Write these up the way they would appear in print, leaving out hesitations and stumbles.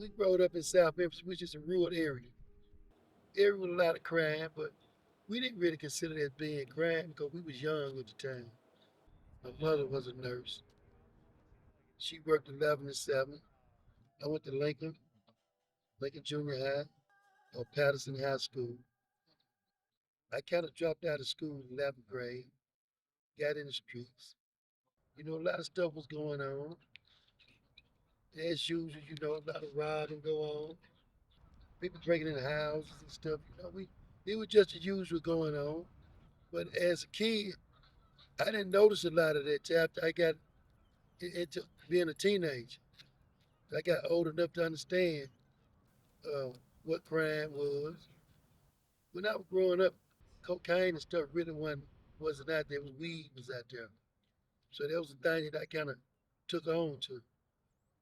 we growed up in South Memphis, which is a rural area. Area with a lot of crime, but we didn't really consider that being crime because we was young at the time. My mother was a nurse. She worked 11 to 7. I went to Lincoln Junior High, or Patterson High School. I kind of dropped out of school in 11th grade, got in the streets. A lot of stuff was going on. As usual, a lot of robbing go on. People breaking in houses and stuff. It was just the usual going on. But as a kid, I didn't notice a lot of that till after I got into being a teenager. I got old enough to understand uh, what crime was. When I was growing up, cocaine and stuff really wasn't out there. It was weed was out there. So that was the thing that I kind of took on to.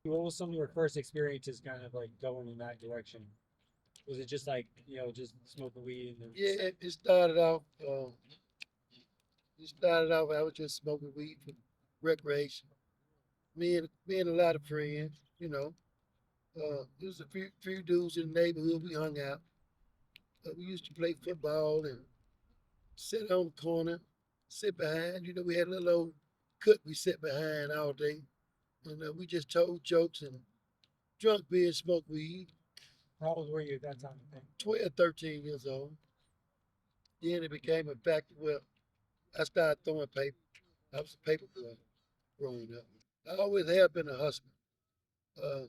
What was some of your first experiences kind of like going in that direction? Was it just like, just smoking weed and Yeah, it started off. I was just smoking weed for recreation. Me and a lot of friends. There was a few dudes in the neighborhood. We hung out. We used to play football and sit on the corner, sit behind. We had a little old cut we sat behind all day, and we just told jokes and drunk beer and smoked weed. how old were you at that time, I think? 12, 13 years old. Then it became a factor. Well, I started throwing paper. I was a paper boy growing up. I always have been a hustler. Uh,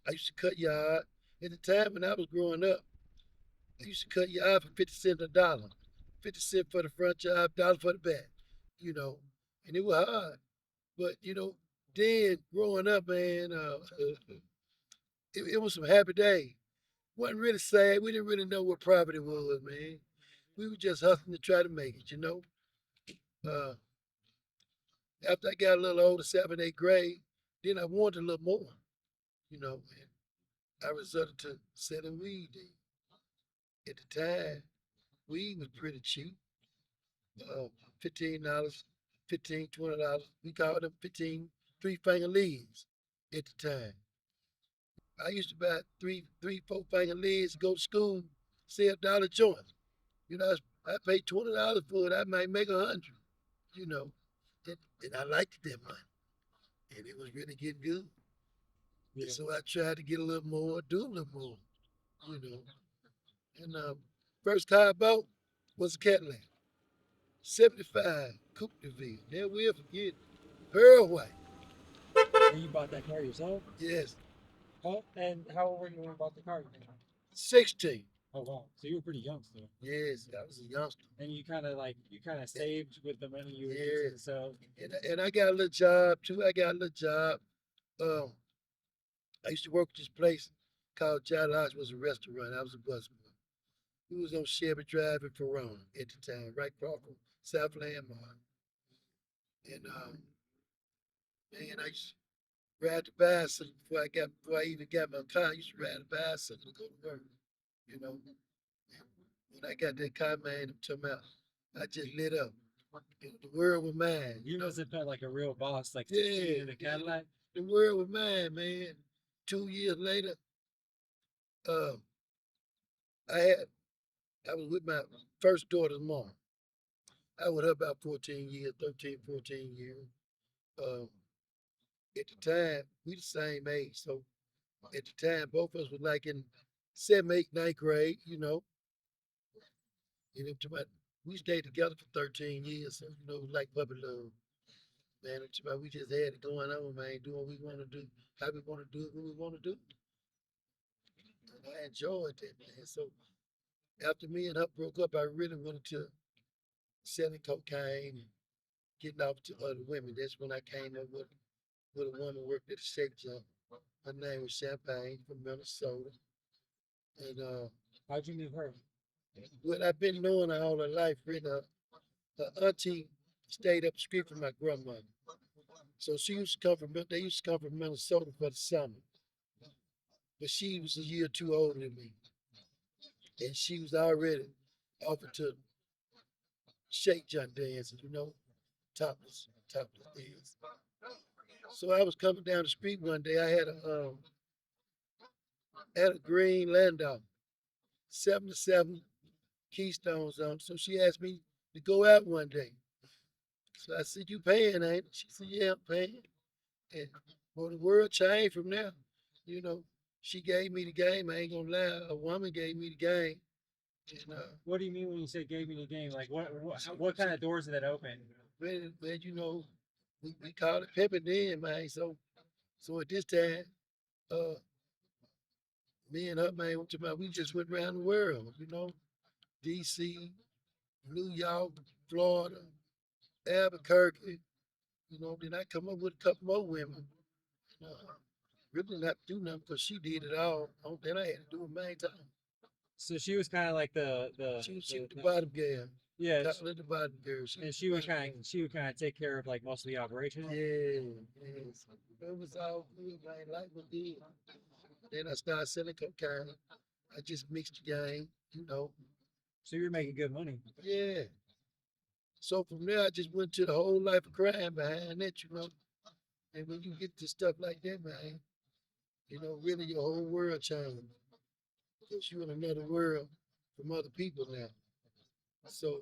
I used to cut yard. At the time when I was growing up, I used to cut yard for 50 cents a dollar. 50 cents for the front yard, dollar for the back. You know, and it was hard. But then growing up, man, it was some happy days. Wasn't really sad. We didn't really know what poverty was, man. We were just hustling to try to make it. Uh, After I got a little older, seventh, eighth grade, then I wanted a little more, and I resorted to selling weed. At the time, weed was pretty cheap. Uh, $15, 15, $20. We called them 15 three-finger leaves at the time. I used to buy four-finger leaves, go to school, sell dollar joints. I paid $20 for it. I might make 100. You know, and I liked that money, and it was really getting good. And Yeah. so I tried to get a little more, do a little more. You know, and first car I bought was a Cadillac, '75 Coupe de Ville. Never will forget it. Pearl white. And you bought that car yourself? Yes, Oh, and how old were you when you bought the car? 16. Oh wow, so you were pretty young still. Yes, I was a youngster. And you kind of saved with the money you were using. Yes, So and I got a little job too. I got a little job. Um, I used to work at this place called Lodge. Was a restaurant. I was a busboy. We was on Shelby Drive in Corona at the time, right across from South Landmark. And man, I used to ride the bicycle before I even got my car. I used to ride the bicycle to go to work. You know, and when I got that car, man, I'm talking about, I just lit up. The world was mine. you must have felt like a real boss, like 16 Yeah, in a yeah, Cadillac. the world was mine, man. 2 years later, uh, I had I was with my first daughter's mom. I was with her about 14 years, 13, 14 years. Um, at the time, we the same age. So at the time, both of us was like in seventh, eighth, ninth grade, And it, we stayed together for 13 years. So, it was like puppy love. Man, we just had it going on, man, doing what we want to do, how we want to do it, what we want to do. And I enjoyed that, man. So after me and her broke up, I really went into selling cocaine and getting off to other women. That's when I came up with a woman worked at a shake joint. Her name was Champagne from Minnesota. And How'd you meet her? what I've been knowing her all her life, really, her auntie stayed up the street from my grandmother. So they used to come from Minnesota for the summer. But she was a year too older than me. And she was already offered to shake joint dancing, topless dance. So I was coming down the street one day. I had had a green Landau, 77 Keystones on. So she asked me to go out one day. So I said, "You paying, ain't it?" She said, "Yeah, I'm paying." And well, the world changed from there. You know, she gave me the game. I ain't gonna lie. A woman gave me the game. And What do you mean when you say gave me the game? Like she, what kind she, of doors did that open? man, we call it pimping then, man. So at this time, uh, me and her, man, we just went around the world. D.C., New York, Florida, Albuquerque. Then I come up with a couple more women. Uh, really didn't have to do nothing because she did it all. Then I had to do it main time. So she was kind of like She was the bottom girl. yeah, Call it the bottom girl. She and was the bottom girl. she would kind of take care of like most of the operation. Yeah, yes. It was all good, man. Life was good. Then I started selling cocaine. I just mixed the game. So you were making good money. Yeah. So from there, I just went to the whole life of crime behind that. And when you get to stuff like that, man, really your whole world changes. Because you're in another world from other people now. So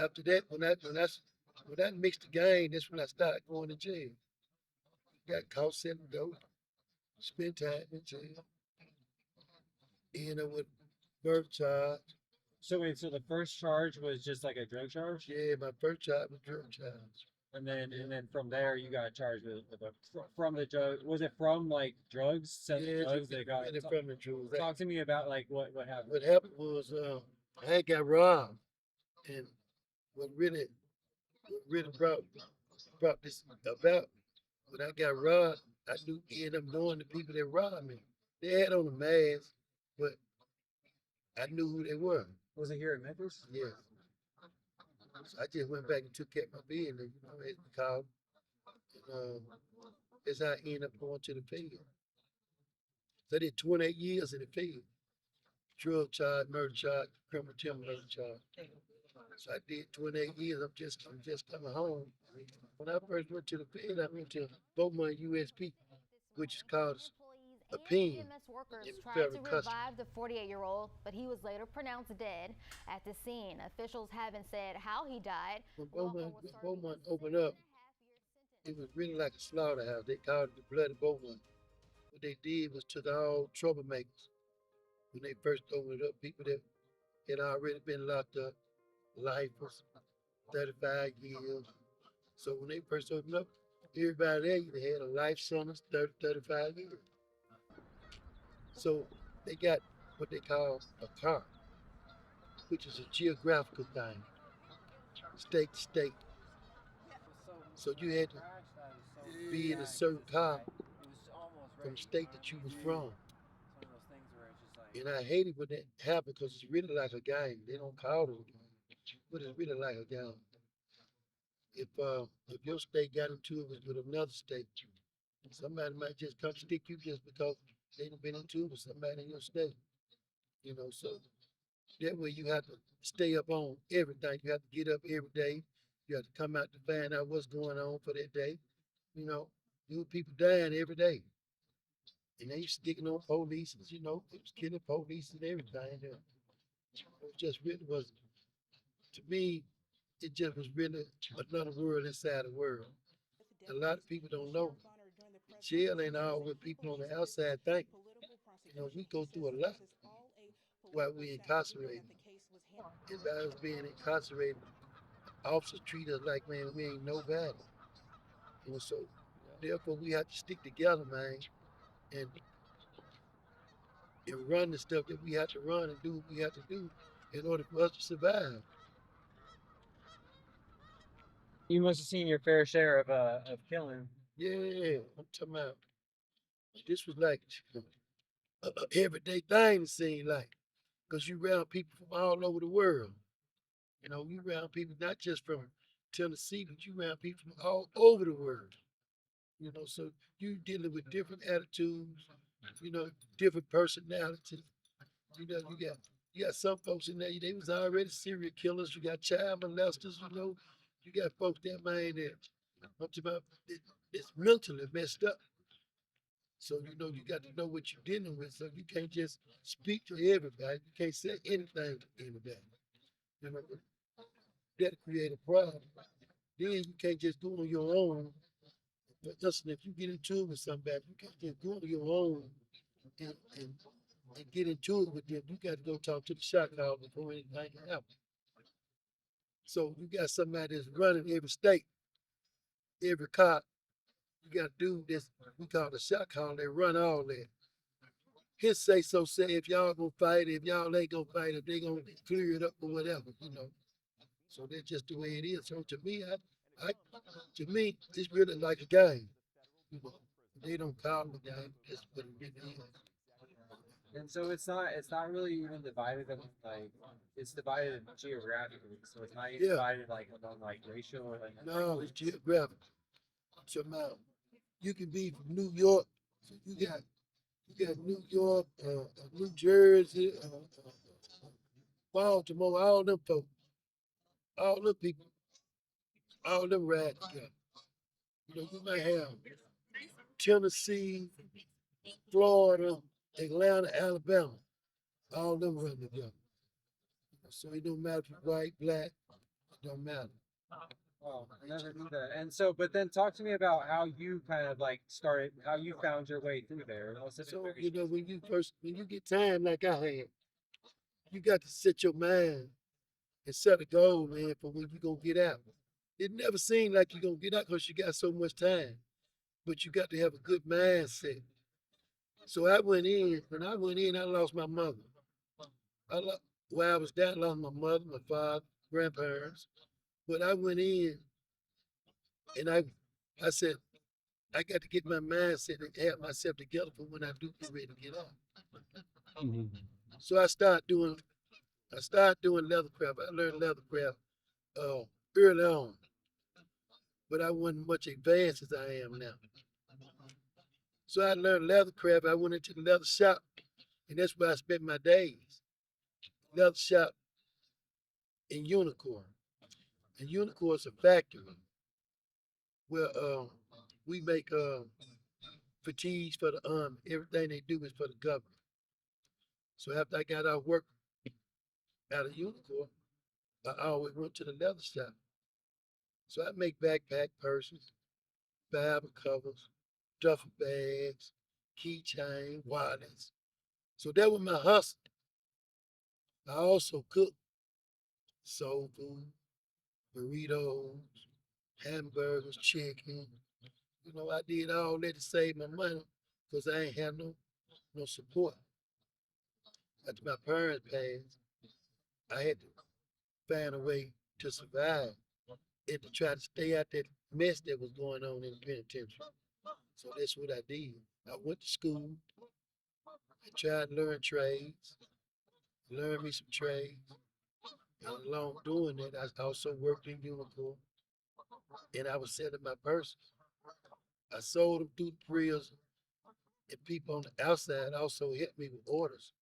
after that, when I mixed the game, that's when I started going to jail. Got caught selling dope, spent time in jail, ended up with birth charge. So wait, so the first charge was just like a drug charge, Yeah, my first charge was drug charge. and then from there you got charged with from the drug. Was it from like drugs, selling Yeah, drugs that got? really from the truth. Talk to me about like what happened. What happened was I had got robbed, and what really brought this about when I got robbed, I knew ended up knowing the people that robbed me. They had on a mask, but I knew who they were. Was it here in Memphis? Yes. So I just went back and took care of my business, as we call it. That's how I ended up going to the field. So I did 28 years in the field. Drug charge, murder charge, criminal murder charge. So I did 28 years. I'm just coming home. When I first went to the field, I went to Beaumont USP, which is called a pen EMS workers in tried federal to custody. revive the 48-year-old, but he was later pronounced dead at the scene. Officials haven't said how he died. When Walker Beaumont, was when serving a Beaumont opened up, 6.5-year it sentence. was really like a slaughterhouse. They called it the bloody Beaumont. What they did was took all troublemakers. When they first opened it up, people that had already been locked up, life was 35 years. So when they first opened up, everybody there either had a life sentence, 30, 35 years. So they got what they call a car, which is a geographical thing, state to state. So you had to be in a certain car from the state that you was from. And I hated when that happened because it's really like a game. They don't call it a game, but it's really like a game. If your state got into it with another state, somebody might just come stick you just because they done been into it with somebody in your state. So that way you have to stay up on everything. You have to get up every day. You have to come out to find out what's going on for that day. You know, new people dying every day. And they sticking on police, they was killing police and everything. It just really was, to me, it just was really another world inside the world. A lot of people don't know. Jail ain't all what people on the outside think. We go through a lot while we incarcerated. And by us being incarcerated, officers treat us like, man, we ain't nobody. So therefore we have to stick together, man, and run the stuff that we have to run and do what we have to do in order for us to survive. You must have seen your fair share of killing. Yeah, I'm talking about this was like a everyday thing, it seemed like, because you around people from all over the world. You around people not just from Tennessee, but you around people from all over the world. So you dealing with different attitudes, you know, different personalities. You got some folks in there, they was already serial killers. You got child molesters. You got folks that, man, that I'm talking about, it's mentally messed up. So you got to know what you're dealing with. So you can't just speak to everybody. You can't say anything to anybody. You know that create a problem. Then you can't just go on your own. But listen, if you get into it with somebody, you can't just go on your own and, and, and get into it with them. You got to go talk to the shot call before anything can happen. So you got somebody that's running every state, every cop. You got a dude that's we call the shot call. They run all that. His say so say if y'all gonna fight, if y'all ain't gonna fight, if they gonna clear it up or whatever. So that's just the way it is. So to me, I to me, it's really like a game. You know, they don't call it a game. That's what it really is. And so it's not really even divided up like it's divided geographically. So it's not even Yeah, divided like among like racial or like no, it's geographic. So now you can be from New York. So you got New York, New Jersey, Baltimore, all them folks, all them people, all them ride together. You might have Tennessee, Florida, Atlanta, Alabama, all them run together. So it don't matter if you're white, black, it don't matter. oh, I never knew that. And so, but then talk to me about how you kind of like started, how you found your way through there. Was it So very when you get time like I had, you got to set your mind and set a goal, man, for when you gonna get out. It never seemed like you're gonna get out because you got so much time, but you got to have a good mindset. So I went in. When I went in, I lost my mother. While I was down, I lost my mother, my father, grandparents. But I went in and I said, I got to get my mindset and have myself together for when I do get ready to get out. So I started doing leathercraft. I learned leathercraft uh, early on, but I wasn't much advanced as I am now. So I learned leathercraft. I went into the leather shop, and that's where I spent my days. Leather shop in Unicorn. And Unicorn is a factory where we make fatigues for the army. Everything they do is for the government. So after I got out of work out of Unicorn, I always went to the leather shop. So I make backpack purses, Bible covers, duffel bags, keychain, wallets. So that was my hustle. I also cook soul food, burritos, hamburgers, chicken. I did all that to save my money because I ain't have no support. After my parents passed, I had to find a way to survive and to try to stay out that mess that was going on in the penitentiary. So that's what I did. I went to school. I tried to learn trades, learn me some trades. And along doing that, I also worked in Unicorn and I was selling my purses. I sold them through the prison, and people on the outside also helped me with orders,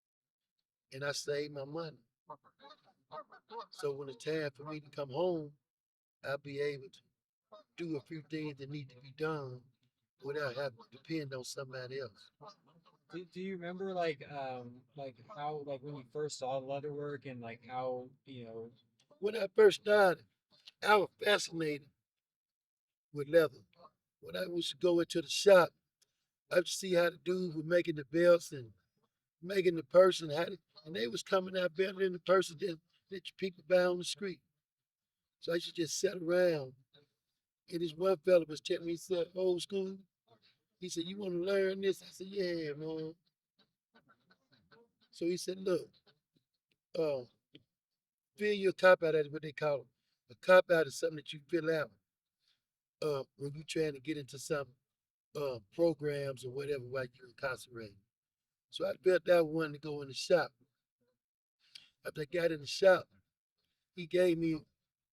and I saved my money. So when it's time for me to come home, I'll be able to do a few things that need to be done without having to depend on somebody else. do you remember like how like when you first saw leather work and like how When I first started, I was fascinated with leather. When I used to go into the shop, I would see how the dudes were making the belts and making the purse and they was coming out better than the purses that you people buy on the street. So I used to just sit around. And this one fella was telling me, he said, old school. He said, you want to learn this? I said, yeah, man. So he said, look, uh, fill your cop out. That's what they call it. A cop out is something that you fill out when you're trying to get into some programs or whatever while you're incarcerated. So I felt out one to go in the shop. After I got in the shop, he gave me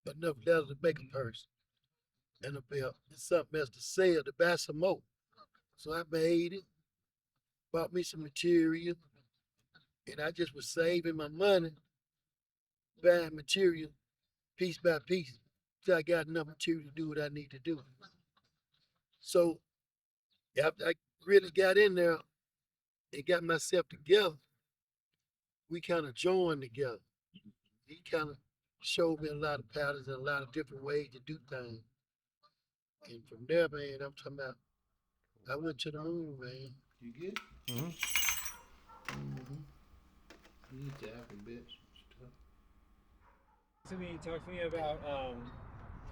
enough leather to make a purse and a belt and something else to sell to buy some more. So I made it, bought me some material, and I just was saving my money, buying material piece by piece till I got enough material to do what I need to do. So after I really got in there and got myself together, we kind of joined together. He kind of showed me a lot of patterns and a lot of different ways to do things. And from there, man, I'm talking about, I went to the moon, man. You good? Mm-hmm. Mm-hmm. You eat the alphabets and stuff. Talk to me about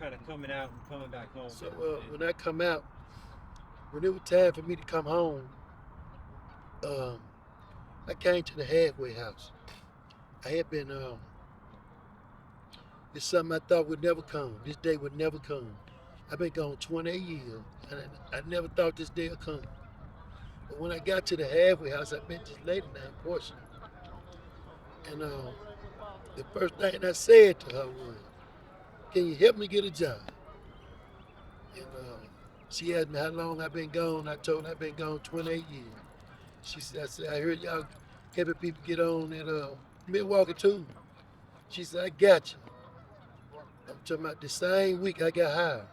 kind of coming out and coming back home. So when I come out, when it was time for me to come home, um, I came to the halfway house. I had been, it's something I thought would never come. This day would never come. I've been gone 28 years, and I never thought this day would come. But when I got to the halfway house, I met this lady named Portia. And the first thing I said to her was, "Can you help me get a job?" And she asked me how long I've been gone. I told her I've been gone 28 years. She said, I said, "I heard y'all helping people get on at Milwaukee too." She said, "I got you." I'm talking about the same week I got hired.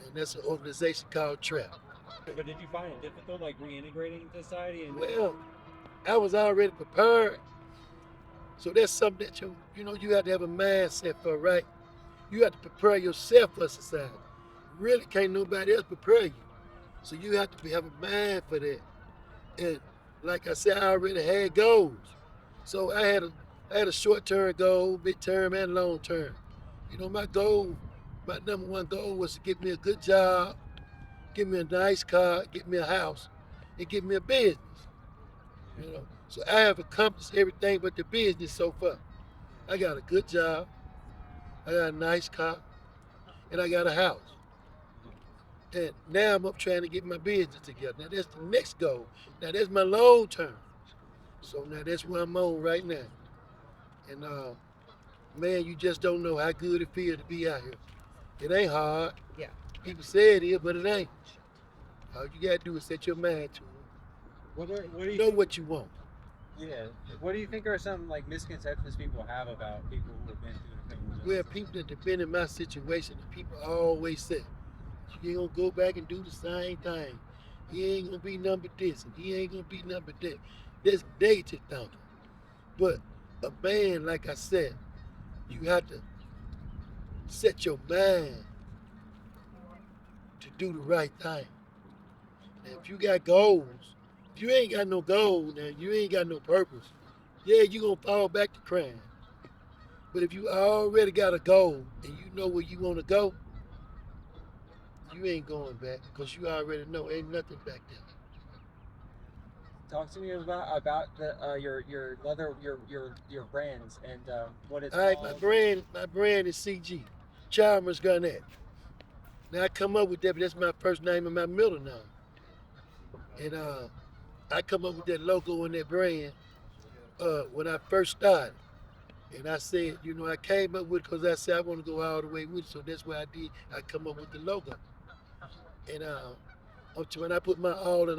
And that's an organization called TRAP. But did you find it difficult, like reintegrating into society? And Well, I was already prepared. So that's something that you have to have a mindset for, right? You have to prepare yourself for society. Really can't nobody else prepare you. So you have to have a mind for that. And like I said, I already had goals. So I had a short term goal, mid term, and long term. My goal, my number one goal was to get me a good job, get me a nice car, get me a house, and get me a business. So I have accomplished everything but the business so far. I got a good job, I got a nice car, and I got a house. And now I'm up trying to get my business together. Now that's the next goal. Now that's my long term. So now that's where I'm on right now. And man, you just don't know how good it feels to be out here. It ain't hard. Yeah. People say it is, but it ain't. All you gotta do is set your mind to it. what do you Know think, what you want. yeah? What do you think are some like misconceptions people have about people who have been through the criminal justice Where system? people that have been in my situation, the people always say, "You ain't gonna go back and do the same thing. He ain't gonna be number this, and he ain't gonna be number that." That's negative thinking. But a man, like I said, you have to set your mind to do the right thing. And if you got goals, if you ain't got no goals, now you ain't got no purpose. Yeah, you gonna fall back to crime. But if you already got a goal and you know where you wanna go, you ain't going back because you already know ain't nothing back there. Talk to me about the your leather your brands and what it's All right, my called. brand is CG, Chalmers Brown. Now I come up with that, but that's my first name and my middle name. And I come up with that logo and that brand when I first started. And I said, I came up with it because I said I want to go all the way with it. So that's what I did. I come up with the logo. And up to when I put my all in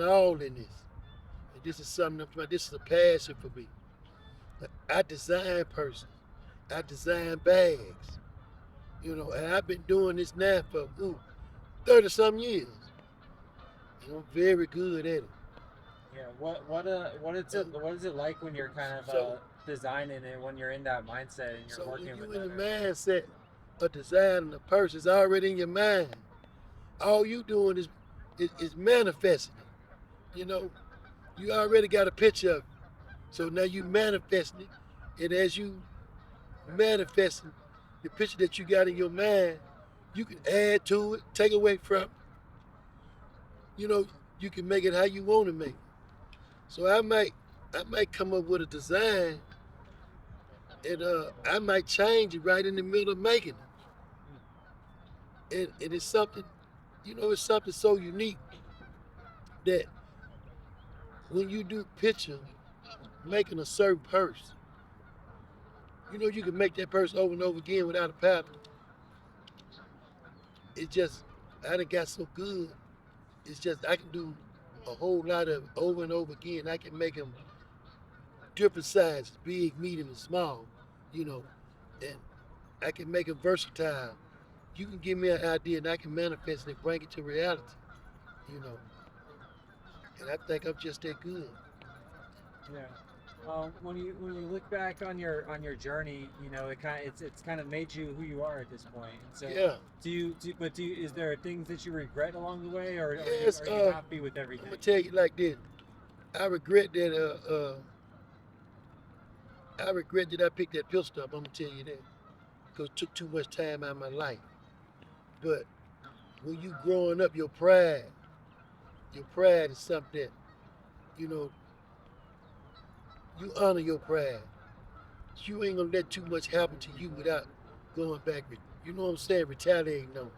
this. And this is something, this is a passion for me. I design persons. I design bags. And I've been doing this now for 30 some years. And I'm very good at it. Yeah. What is it like when you're kind of So, designing it, when you're in that mindset and you're so when working you with in the other? mindset of designing a person, it's already in your mind. All you doing is manifesting it. You already got a picture of it. So now you manifesting it. And as you manifesting the picture that you got in your mind, you can add to it, take away from it. You know, you can make it how you want to make it. So I might come up with a design and I might change it right in the middle of making it. And it's something, it's something so unique that when you do picture making a certain person, you can make that person over and over again without a pattern. It just, I done got so good. It's just, I can do a whole lot of over and over again. I can make them different sizes, big, medium, and small, you know, and I can make them versatile. You can give me an idea and I can manifest it and bring it to reality, you know. And I think I'm just that good. Yeah. When you look back on your journey, you know, it's kind of made you who you are at this point. And so, Yeah. is there things that you regret along the way, or Yes. are you happy with I'm everything? gonna tell you like this. I regret that. I regret that I picked that pistol up. I'm gonna tell you that because it took too much time out of my life. But when you growing up, your pride is something that you know you honor your pride. You ain't gonna let too much happen to you without going back. You know what I'm saying? Retaliating on.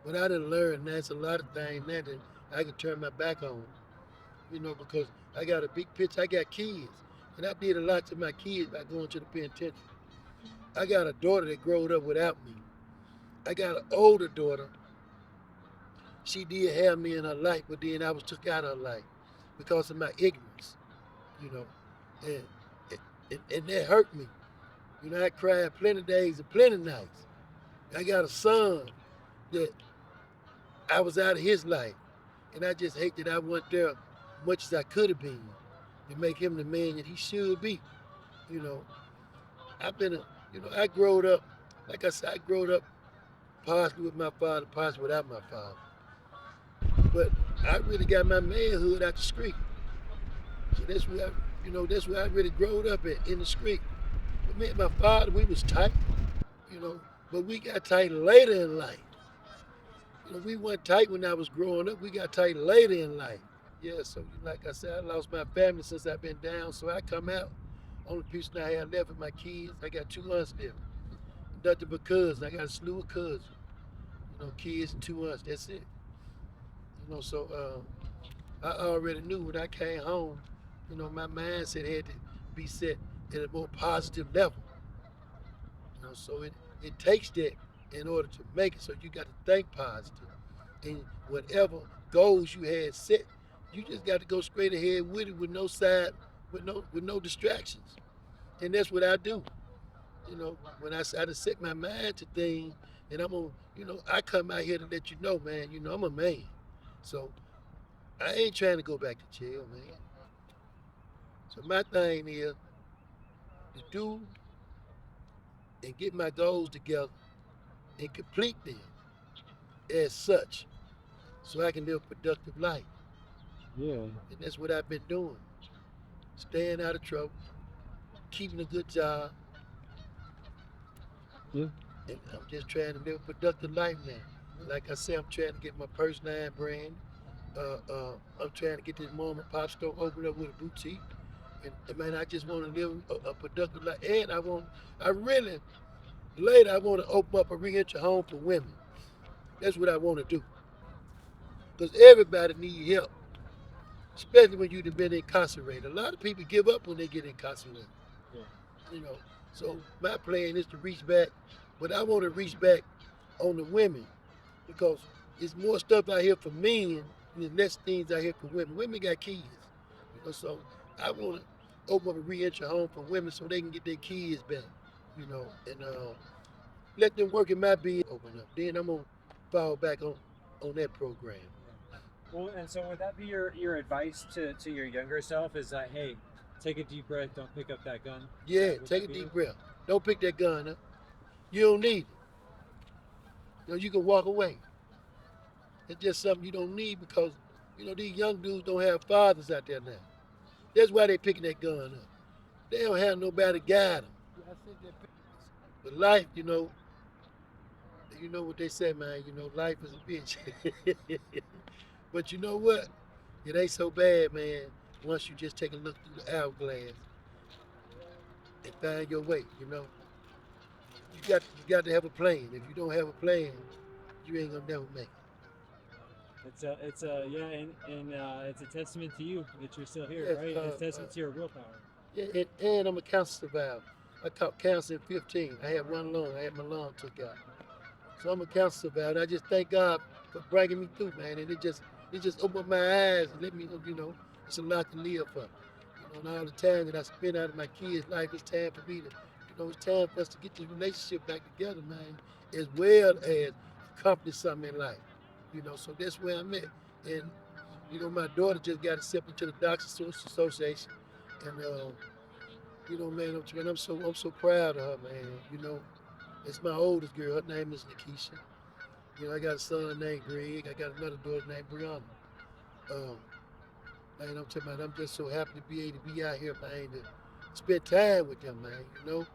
But I done learned that's a lot of things now that I can turn my back on. You know, because I got a big picture. I got kids, and I did a lot to my kids by going to the penitentiary. I got a daughter that growed up without me. I got an older daughter. She did have me in her life, but then I was took out of her life because of my ignorance. You know, and and that hurt me. You know, I cried plenty days and plenty nights. I got a son that I was out of his life, and I just hate that I wasn't there much as I could have been to make him the man that he should be. You know, I've been I growed up, like I said, I growed up partially with my father, partially without my father. But I really got my manhood out the street. So that's where I really growed up at, in the street. But me and my father, we was tight, you know, but we got tight later in life. You know, we weren't tight when I was growing up. We got tight later in life. Yeah, so like I said, I lost my family since I've been down. So I come out. Only piece I have left with my kids. I got 2 aunts left. Nothing but cousins. I got a slew of cousins. You know, kids and 2 aunts. That's it. You know, so I already knew when I came home. You know, my mindset had to be set at a more positive level. You know, so it takes that in order to make it. So you got to think positive, and whatever goals you had set, you just got to go straight ahead with it with no side, with no distractions. And that's what I do. You know, when I just set my mind to things, and I'm gonna, I come out here to let you know, man. You know, I'm a man, so I ain't trying to go back to jail, man. So my thing is to do and get my goals together and complete them as such, so I can live a productive life. Yeah. And that's what I've been doing. Staying out of trouble, keeping a good job, Yeah. and I'm just trying to live a productive life now. Like I said, I'm trying to get my purse line brand. I'm trying to get this mom and pop store opened up with a boutique. And man, I just want to live a productive life. And I really, later, I want to open up a reentry home for women. That's what I want to do. Because everybody needs help, especially when you've been incarcerated. A lot of people give up when they get incarcerated. Yeah. You know, so my plan is to reach back, but I want to reach back on the women because it's more stuff out here for men and less things out here for women. Women got kids, so I want to open up a reentry home for women so they can get their kids back, and let them work in my business. Open up, then I'm gonna fall back on that program. Well, and so would that be your advice to your younger self? Is that, hey, take a deep breath, don't pick up that gun. Yeah, Would take that a be deep it? breath. Don't pick that gun up. You don't need it. You can walk away. It's just something you don't need because these young dudes don't have fathers out there now. That's why they picking that gun up. They don't have nobody to guide them. But life, you know what they say, man. Life is a bitch. But you know what? It ain't so bad, man. Once you just take a look through the hourglass and find your way. You got to have a plan. If you don't have a plan, you ain't gonna never make it. It's yeah, and it's a testament to you that you're still here, Yes, right? It's a testament to your willpower. yeah, and I'm a cancer survivor. I caught cancer in 15. I had one lung. I had my lung took out. So I'm a cancer survivor. And I just thank God for bringing me through, man. And it just opened my eyes and let me know, it's a lot to live for. And all the time that I spent out of my kids' life, it's time for me to, it's time for us to get this relationship back together, man, as well as accomplish something in life. So that's where I'm at. And, You know, my daughter just got accepted to the Doctors Association, and you know, man, I'm so proud of her, man. You know, it's my oldest girl. Her name is Nikisha. You know, I got a son named Greg. I got another daughter named Brianna. Um, Man, I'm talking about, I'm just so happy to be able to be out here, man, to spend time with them, man. You know,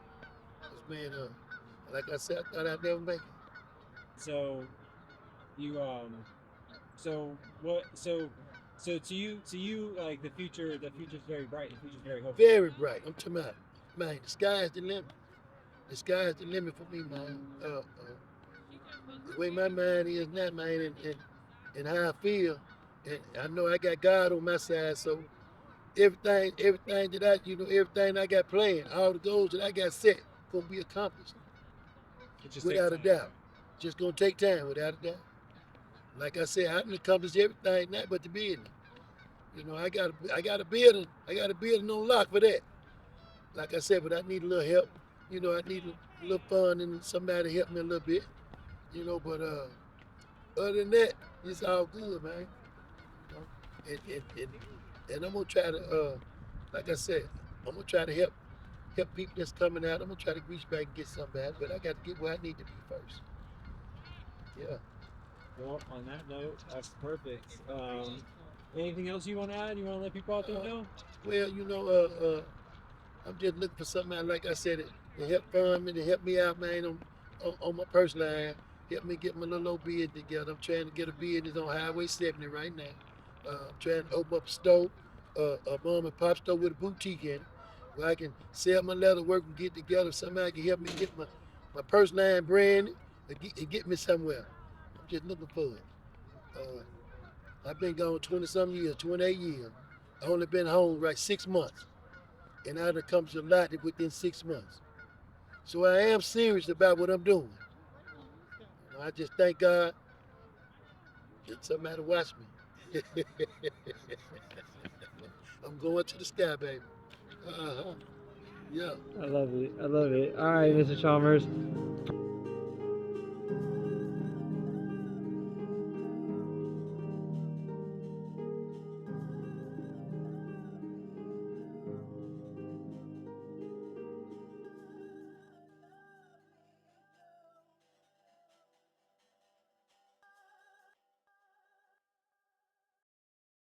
'cause, man, like I said, I thought I'd never make it. So you so what so to you like the future's very bright, the future's very hopeful. Very bright. I'm talking about, man, the sky's the limit. The sky's the limit for me, man. The way my mind is now, man, and how I feel, and I know I got God on my side, so everything that I, you know, everything I got planned, all the goals that I got set, gonna be accomplished It just takes without a time. doubt. Just gonna take time, without a doubt. Like I said, I can accomplish everything, not but the business. You know, I got a building on lock for that. Like I said, but I need a little help. You know, I need a little fun and somebody to help me a little bit. You know, but other than that, it's all good, man. You know? And I'm gonna try to, like I said, I'm gonna try to help people that's coming out. I'm gonna try to reach back and get something back, but I got to get where I need to be first. Yeah. Well, on that note, that's perfect. Anything else you want to add? You want to let people out there know? Well, you know, I'm just looking for something out, like I said, to help fund me, to help me out, man, on my personal line. Help me get my little old business together. I'm trying to get a business on Highway 70 right now. I'm trying to open up a store, a mom and pop store with a boutique in it, where I can sell my leather work and get together. Somebody can help me get my personal line brand and get me somewhere. I'm just looking for it. I've been gone 20 some years, 28 years. I only been home right 6 months, and I've accomplished a lot within 6 months. So I am serious about what I'm doing. You know, I just thank God that somebody watch me. I'm going to the sky, baby. Uh huh. Yeah. I love it. I love it. All right, Mr. Chalmers.